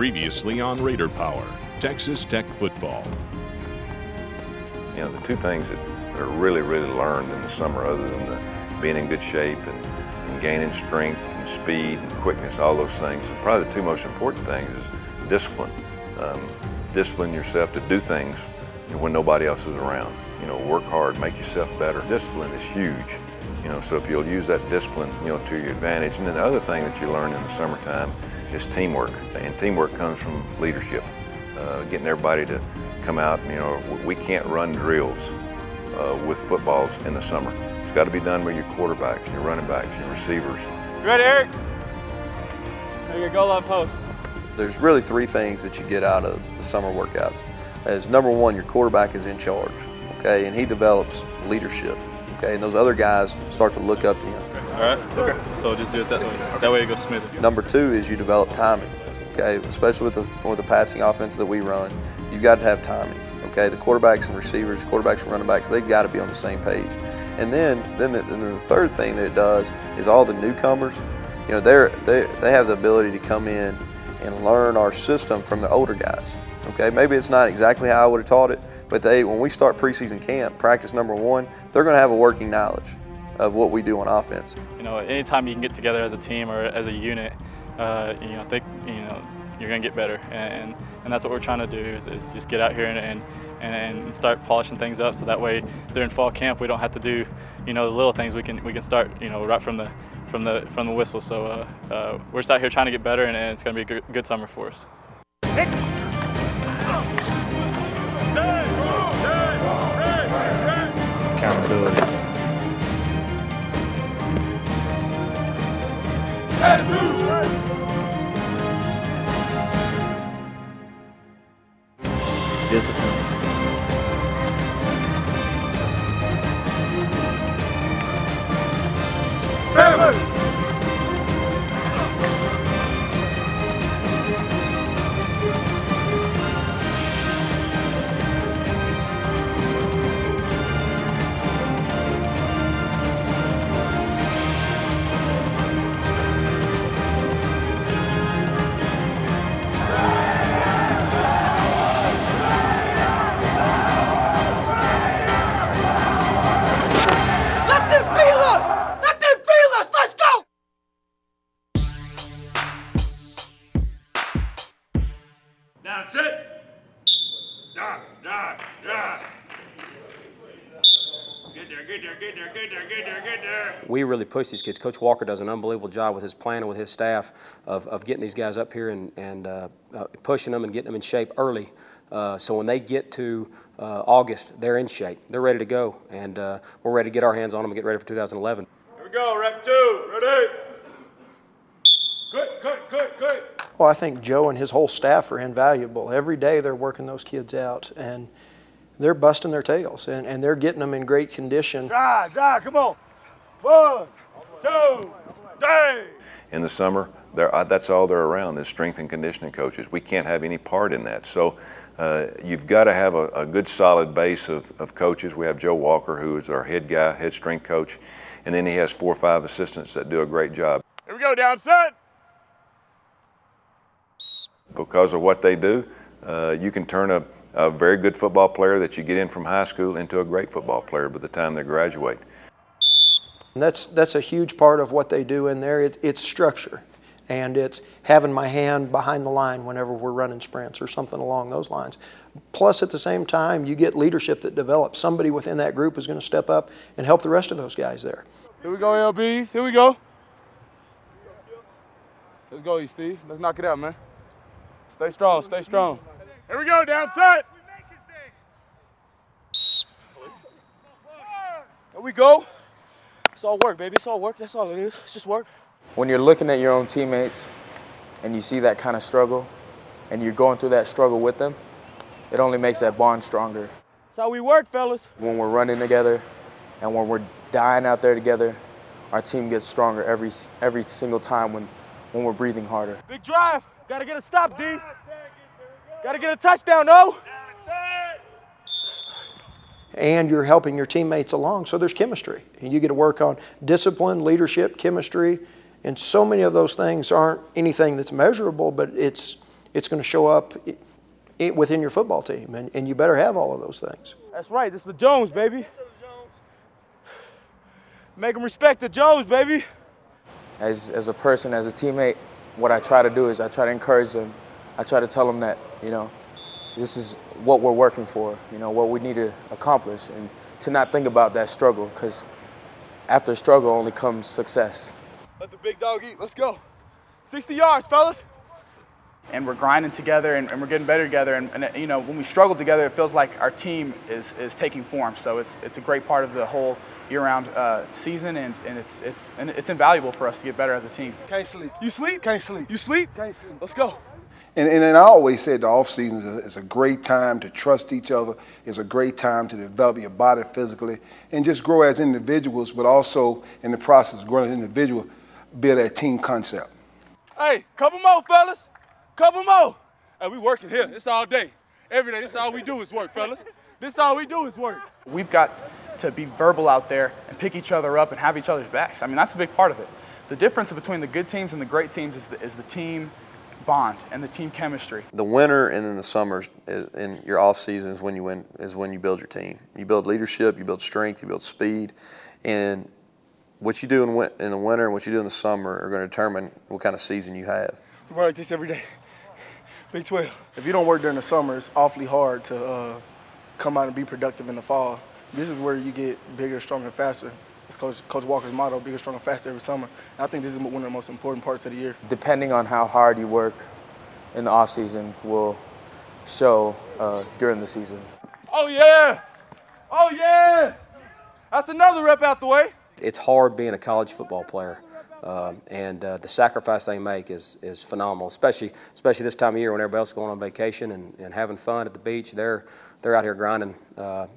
Previously on Raider Power, Texas Tech football. You know, the two things that are really learned in the summer, other than being in good shape and gaining strength and speed and quickness, all those things, probably the two most important things is discipline. Discipline yourself to do things when nobody else is around. You know, work hard, make yourself better. Discipline is huge. You know, so if you'll use that discipline, you know, to your advantage. And then the other thing that you learn in the summertime is teamwork. And teamwork comes from leadership. Getting everybody to come out, you know, we can't run drills with footballs in the summer. It's got to be done with your quarterbacks, your running backs, your receivers. You ready, Eric? There you go, goal line post. There's really three things that you get out of the summer workouts. As number one, your quarterback is in charge, okay, and he develops leadership, okay, and those other guys start to look up to him. All right, okay. So just do it that way. That way it goes smoother. Number two is you develop timing, okay, especially with the passing offense that we run. You've got to have timing, okay. The quarterbacks and receivers, quarterbacks and running backs, they've got to be on the same page. And then the third thing that it does is all the newcomers, you know, they have the ability to come in and learn our system from the older guys. Okay, maybe it's not exactly how I would have taught it, but when we start preseason camp, practice number one, they're going to have a working knowledge of what we do on offense. You know, anytime you can get together as a team or as a unit, you're going to get better, and that's what we're trying to do is just get out here and start polishing things up, so that way during fall camp we don't have to do, you know, the little things. We can start, you know, right from the whistle. So we're just out here trying to get better, and it's going to be a good summer for us. Accountability. Discipline. That's it. Down. Get there. We really push these kids. Coach Walker does an unbelievable job with his plan and with his staff of getting these guys up here and pushing them and getting them in shape early. So when they get to August, they're in shape. They're ready to go, and we're ready to get our hands on them and get ready for 2011. Here we go, rep 2, ready? Good. Well, I think Joe and his whole staff are invaluable. Every day they're working those kids out, and they're busting their tails, and they're getting them in great condition. Drive, come on. 1, 2, 3. In the summer, that's all they're around is strength and conditioning coaches. We can't have any part in that. So you've got to have a good solid base of coaches. We have Joe Walker, who is our head guy, head strength coach, and then he has 4 or 5 assistants that do a great job. Here we go, down set. Because of what they do, you can turn a very good football player that you get in from high school into a great football player by the time they graduate. And that's a huge part of what they do in there. It's structure, and it's having my hand behind the line whenever we're running sprints or something along those lines. Plus, at the same time, you get leadership that develops. Somebody within that group is going to step up and help the rest of those guys there. Here we go, LBs. Here we go. Let's go, Steve. Let's knock it out, man. Stay strong. Here we go, down set. There we go. It's all work, baby. It's all work. That's all it is. It's just work. When you're looking at your own teammates and you see that kind of struggle and you're going through that struggle with them, it only makes that bond stronger. That's how we work, fellas. When we're running together and when we're dying out there together, our team gets stronger every single time when we're breathing harder. Big drive. Got to get a stop, D. Got to get a touchdown, no? And you're helping your teammates along, so there's chemistry. And you get to work on discipline, leadership, chemistry, and so many of those things aren't anything that's measurable, but it's it's going to show up within your football team, and you better have all of those things. That's right. This is the Jones, baby. Make them respect the Jones, baby. As a person, as a teammate, what I try to do is I try to encourage them. I try to tell them that, you know, this is what we're working for, you know, what we need to accomplish, and to not think about that struggle, because after struggle only comes success. Let the big dog eat. Let's go. 60 yards, fellas. And we're grinding together, and we're getting better together. And you know, when we struggle together, it feels like our team is taking form. So it's a great part of the whole year-round season, and it's invaluable for us to get better as a team. Can't sleep. You sleep? Can't sleep. You sleep? Can't sleep. Let's go. And I always said the off season is a great time to trust each other. It's a great time to develop your body physically and just grow as individuals, but also in the process of growing as an individual, build that team concept. Hey, couple more, fellas. Couple more. Hey, we working here. It's all day. Every day. This is all we do is work, fellas. This is all we do is work. We've got to be verbal out there and pick each other up and have each other's backs. I mean, that's a big part of it. The difference between the good teams and the great teams is the team bond and the team chemistry. The winter and then the summers and your off season is when you build your team. You build leadership, you build strength, you build speed, and what you do in the winter and what you do in the summer are going to determine what kind of season you have. We work this every day. Big 12. If you don't work during the summer, it's awfully hard to come out and be productive in the fall. This is where you get bigger, stronger, faster. It's Coach Walker's motto, bigger, stronger, faster every summer. And I think this is one of the most important parts of the year. Depending on how hard you work in the off season will show during the season. Oh yeah! Oh yeah! That's another rep out the way. It's hard being a college football player, and the sacrifice they make is phenomenal, especially this time of year when everybody else is going on vacation and having fun at the beach. They're out here grinding,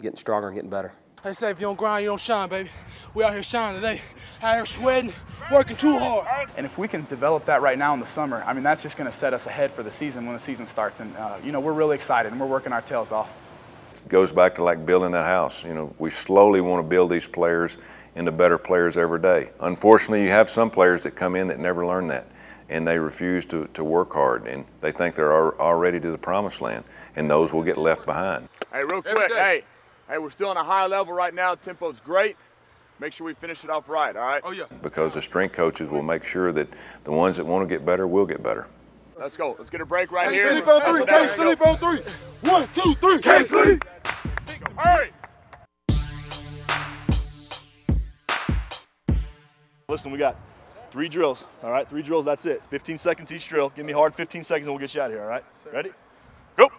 getting stronger and getting better. They say if you don't grind, you don't shine, baby. We out here shining today. Out here sweating, working too hard. And if we can develop that right now in the summer, I mean, that's just going to set us ahead for the season when the season starts. And, you know, we're really excited and we're working our tails off. It goes back to like building that house. You know, we slowly want to build these players into better players every day. Unfortunately, you have some players that come in that never learn that, and they refuse to work hard, and they think they're already to the promised land, and those will get left behind. Hey, real quick, hey, we're still on a high level right now. Tempo's great. Make sure we finish it off right, all right? Oh, yeah. Because the strength coaches will make sure that the ones that want to get better will get better. Let's go. Let's get a break right Can't here. Sleep on three. Can't sleep on three. 1, 2, 3. Can't sleep. Hurry. Listen, we got 3 drills, all right? 3 drills, that's it. 15 seconds each drill. Give me hard 15 seconds and we'll get you out of here, all right? Ready? Go.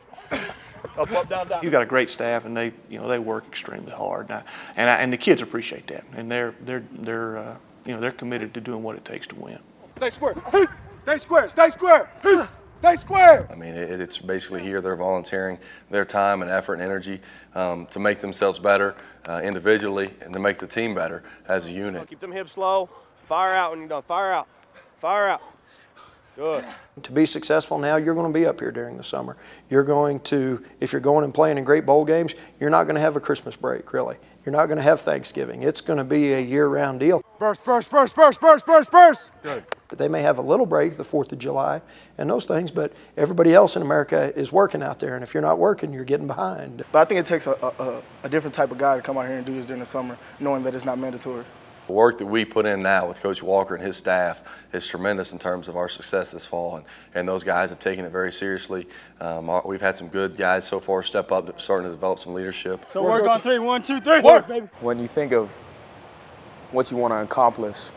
Up, down, down. You got a great staff, and they work extremely hard, and the kids appreciate that, and they're committed to doing what it takes to win. Stay square. Stay square. Stay square. Stay square. I mean, it's basically here they're volunteering their time and effort and energy to make themselves better individually and to make the team better as a unit. Keep them hips low. Fire out when you're done. Fire out. Fire out. Good. To be successful now, you're going to be up here during the summer. You're going to, if you're going and playing in great bowl games, you're not going to have a Christmas break, really. You're not going to have Thanksgiving. It's going to be a year-round deal. Burst. Good. They may have a little break, the 4th of July, and those things, but everybody else in America is working out there, and if you're not working, you're getting behind. But I think it takes a different type of guy to come out here and do this during the summer, knowing that it's not mandatory. The work that we put in now with Coach Walker and his staff is tremendous in terms of our success this fall, and those guys have taken it very seriously. We've had some good guys so far step up, starting to develop some leadership. So work on 3. 1, 2, 3. Work, baby. When you think of what you want to accomplish,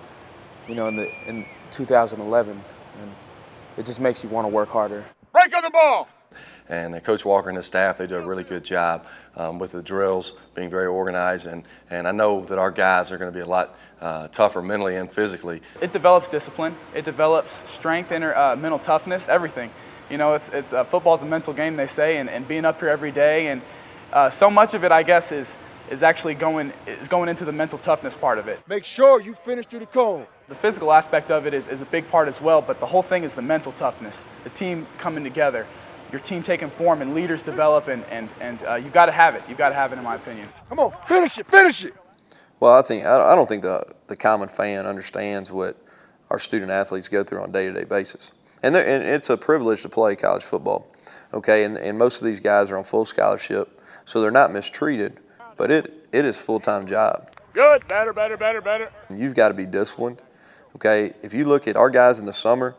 you know, in 2011, and it just makes you want to work harder. Break on the ball. And Coach Walker and his staff, they do a really good job with the drills, being very organized, and I know that our guys are going to be a lot tougher mentally and physically. It develops discipline. It develops strength, mental toughness, everything. You know, it's football's a mental game, they say, and being up here every day, and so much of it, I guess, is actually going into the mental toughness part of it. Make sure you finish through the cone. The physical aspect of it is a big part as well, but the whole thing is the mental toughness, the team coming together, your team taking form, and leaders develop, and you've got to have it. You've got to have it, in my opinion. Come on, finish it, finish it. Well, I don't think the common fan understands what our student athletes go through on a day-to-day basis. And it's a privilege to play college football, okay? And most of these guys are on full scholarship, so they're not mistreated, but it is a full-time job. Good, better, better, better, better. You've got to be disciplined, okay? If you look at our guys in the summer,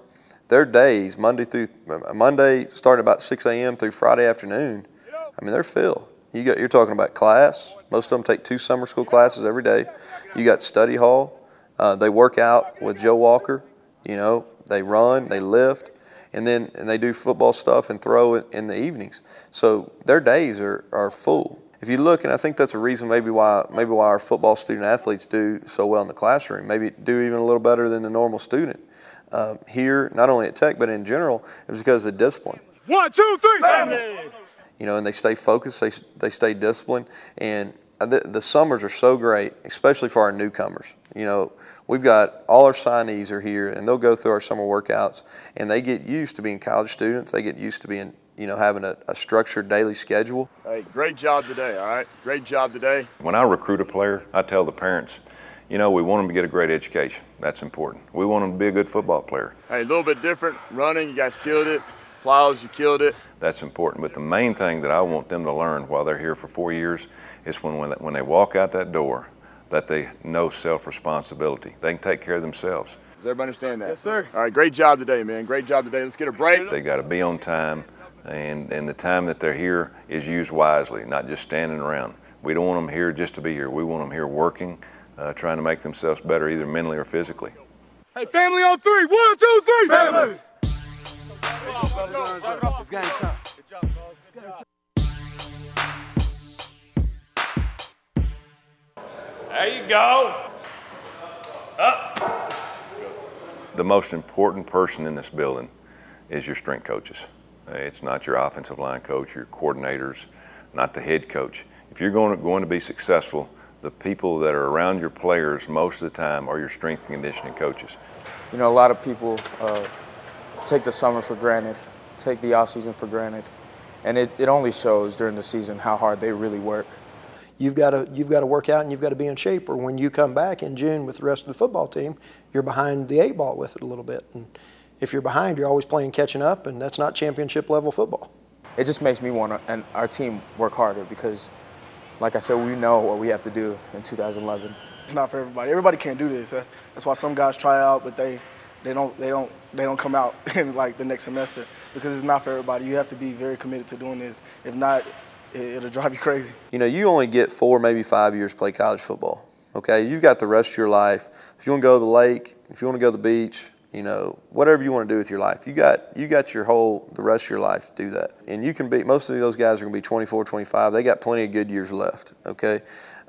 their days, Monday starting about 6 a.m. through Friday afternoon, I mean, they're filled. You're talking about class. Most of them take 2 summer school classes every day. You got study hall. They work out with Joe Walker. You know, they run, they lift, and they do football stuff and throw it in the evenings. So their days are full. If you look, and I think that's a reason maybe why our football student athletes do so well in the classroom, maybe do even a little better than the normal student here, not only at Tech but in general, is because of the discipline. 1, 2, 3, family. You know, and they stay focused, they stay disciplined, and the summers are so great, especially for our newcomers. You know, we've got all our signees are here, and they'll go through our summer workouts, and they get used to being college students. They get used to being, you know, having a structured daily schedule. Hey, great job today, all right? Great job today. When I recruit a player, I tell the parents, you know, we want them to get a great education. That's important. We want them to be a good football player. Hey, a little bit different running. You guys killed it. Plows, you killed it. That's important. But the main thing that I want them to learn while they're here for 4 years is when they walk out that door, that they know self-responsibility. They can take care of themselves. Does everybody understand that? Yes, sir. All right, great job today, man. Great job today. Let's get a break. They got to be on time, and the time that they're here is used wisely, not just standing around. We don't want them here just to be here. We want them here working, trying to make themselves better either mentally or physically. Hey, family on 3. 1, 2, 3, family. It's game time. Good job, There you go. Up. The most important person in this building is your strength coaches. It's not your offensive line coach, your coordinators, not the head coach. If you're going to be successful, the people that are around your players most of the time are your strength and conditioning coaches. You know, a lot of people take the summer for granted, take the off season for granted, and it only shows during the season how hard they really work. You've got to work out and you've got to be in shape, or when you come back in June with the rest of the football team, you're behind the 8 ball with it a little bit. And if you're behind, you're always playing catching up, and that's not championship level football. It just makes me want to, and our team work harder because, like I said, we know what we have to do in 2011. It's not for everybody. Everybody can't do this. That's why some guys try out, but they don't come out in like the next semester because it's not for everybody. You have to be very committed to doing this. If not, it'll drive you crazy. You know, you only get 4, maybe 5 years to play college football, okay? You've got the rest of your life. If you want to go to the lake, if you want to go to the beach, you know, whatever you want to do with your life, you got the rest of your life to do that. And you can be, most of those guys are going to be 24, 25. They got plenty of good years left, okay?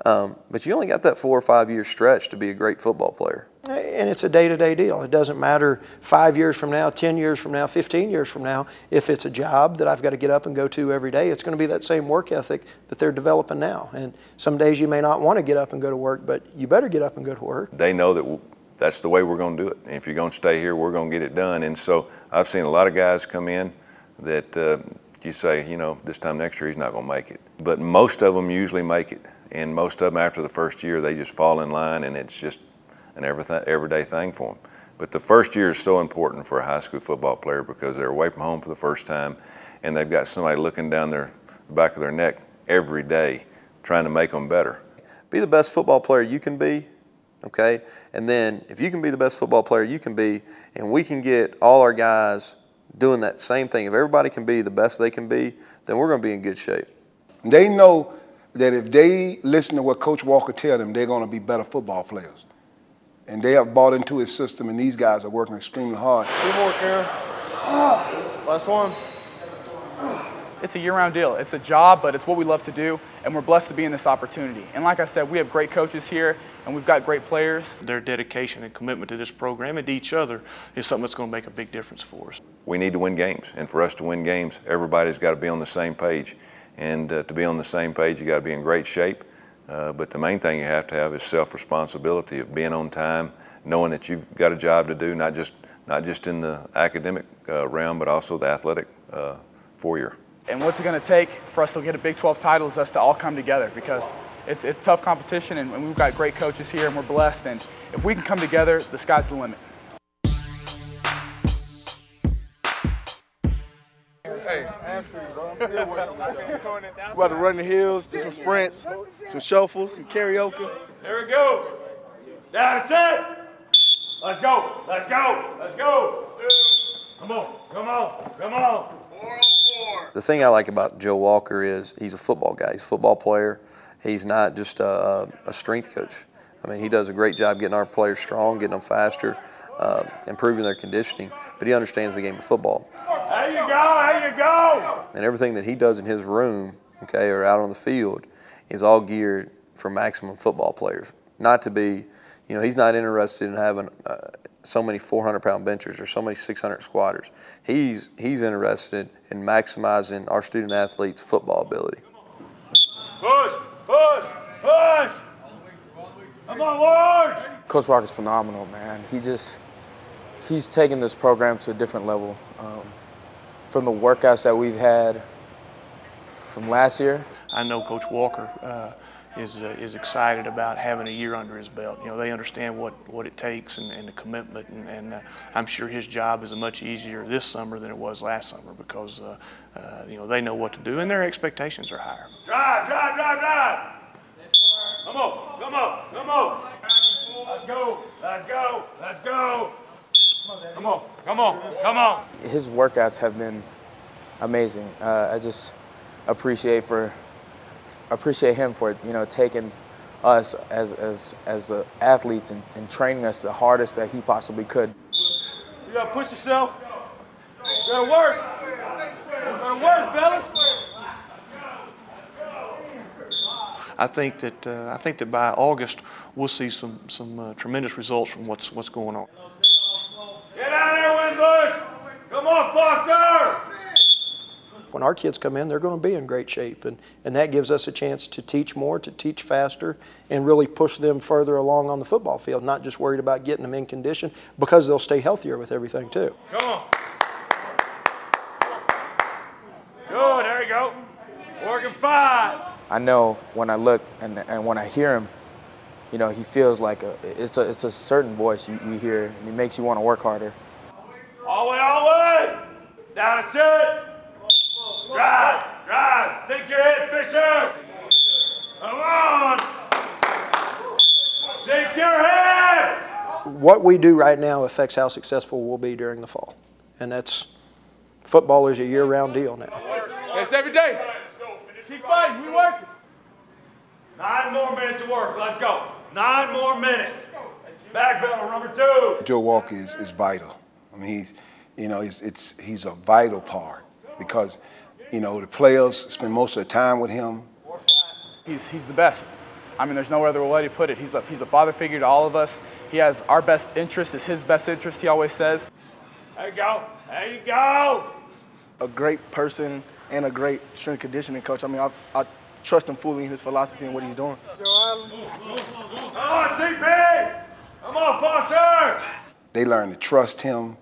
But you only got that 4 or 5 year stretch to be a great football player. And it's a day-to-day deal. It doesn't matter 5 years from now, 10 years from now, 15 years from now. If it's a job that I've got to get up and go to every day, it's going to be that same work ethic that they're developing now. And some days you may not want to get up and go to work, but you better get up and go to work. They know that that's the way we're going to do it. And if you're going to stay here, we're going to get it done. And so I've seen a lot of guys come in that you say, you know, this time next year he's not going to make it. But most of them usually make it. And most of them after the first year, they just fall in line, and it's just an everyday thing for them. But the first year is so important for a high school football player because they're away from home for the first time, and they've got somebody looking down the back of their neck every day trying to make them better. Be the best football player you can be, okay? And then if you can be the best football player you can be, and we can get all our guys doing that same thing, if everybody can be the best they can be, then we're going to be in good shape. They know that if they listen to what Coach Walker tells them, they're going to be better football players. And they have bought into his system, and these guys are working extremely hard. Good more, Karen. Last one. It's a year-round deal. It's a job, but it's what we love to do, and we're blessed to be in this opportunity. And like I said, we have great coaches here, and we've got great players. Their dedication and commitment to this program and to each other is something that's going to make a big difference for us. We need to win games, and for us to win games, everybody's got to be on the same page. And to be on the same page, you got to be in great shape. But the main thing you have to have is self-responsibility of being on time, knowing that you've got a job to do, not just in the academic realm, but also the athletic 4-year. And what's it going to take for us to get a Big 12 title is us to all come together because it's tough competition, and we've got great coaches here, and we're blessed. And if we can come together, the sky's the limit. Hey, we're about to run the hills, do some sprints, some shuffles, some karaoke. Here we go. That's it. Let's go. Let's go. Let's go. Come on. Come on. Come on. The thing I like about Joe Walker is he's a football guy. He's a football player. He's not just a strength coach. I mean, he does a great job getting our players strong, getting them faster, improving their conditioning, but he understands the game of football. There you go, there you go. And everything that he does in his room, okay, or out on the field is all geared for maximum football players. Not to be, you know, he's not interested in having so many 400-pound benchers or so many 600 squatters. He's interested in maximizing our student athletes' football ability. Push, push, push. Come on, Ward. Coach Walker's phenomenal, man. He's taken this program to a different level. From the workouts that we've had from last year. I know Coach Walker is excited about having a year under his belt. You know, they understand what it takes and the commitment, and I'm sure his job is much easier this summer than it was last summer because you know, they know what to do and their expectations are higher. Drive, drive, drive, drive. Come on, come on, come on. Let's go, let's go, let's go. Come on, come on, come on. His workouts have been amazing. I just appreciate him for, you know, taking us as the athletes and training us the hardest that he possibly could. You gotta push yourself. You gotta work. You gotta work, fellas. I think that by August we'll see some tremendous results from what's going on. Get out there, Winbush. Come on, Foster. When our kids come in, they're going to be in great shape, and that gives us a chance to teach more, to teach faster, and really push them further along on the football field, not just worried about getting them in condition, because they'll stay healthier with everything too. Come on. Good, there you go. Working fine. I know when I look and when I hear him, you know, he feels like it's a certain voice you hear, and it makes you want to work harder. All the way. Down to sit. Drive, drive. Sink your head, Fisher. Come on. Sink your heads. What we do right now affects how successful we'll be during the fall, and that's football is a year-round deal now. It's every day. Keep fighting. We working. 9 more minutes of work. Let's go. 9 more minutes. Back pedal number 2. Joe Walker is vital. I mean, he's a vital part because, you know, the players spend most of the time with him. He's the best. I mean, there's no other way to put it. He's a father figure to all of us. He has our best interest is his best interest, he always says. There you go. There you go. A great person and a great strength conditioning coach. I mean, I trust him fully in his philosophy and what he's doing. Come on, CP! Come on, Foster! They learn to trust him,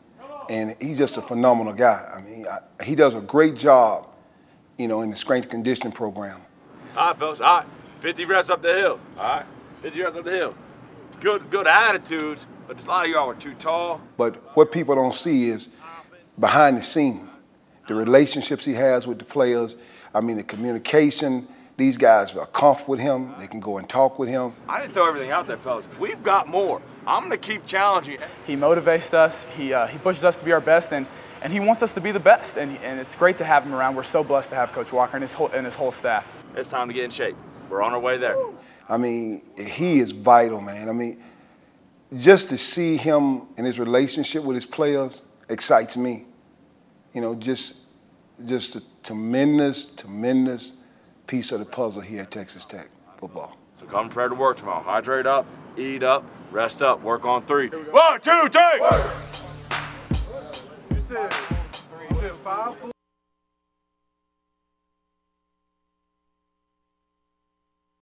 and he's just a phenomenal guy. I mean, he does a great job, you know, in the strength conditioning program. All right, fellas, all right. 50 reps up the hill, all right? 50 reps up the hill. Good attitudes, but a lot of y'all are too tall. But what people don't see is behind the scene, the relationships he has with the players. I mean, the communication. These guys are comfortable with him. They can go and talk with him. I didn't throw everything out there, fellas. We've got more. I'm going to keep challenging. He motivates us. He pushes us to be our best, and he wants us to be the best. And it's great to have him around. We're so blessed to have Coach Walker and his whole staff. It's time to get in shape. We're on our way there. I mean, he is vital, man. I mean, just to see him and his relationship with his players excites me. You know, just a tremendous piece of the puzzle here at Texas Tech football. So come prepared to work tomorrow. Hydrate up, eat up, rest up, work on 3. 1, 2, 3!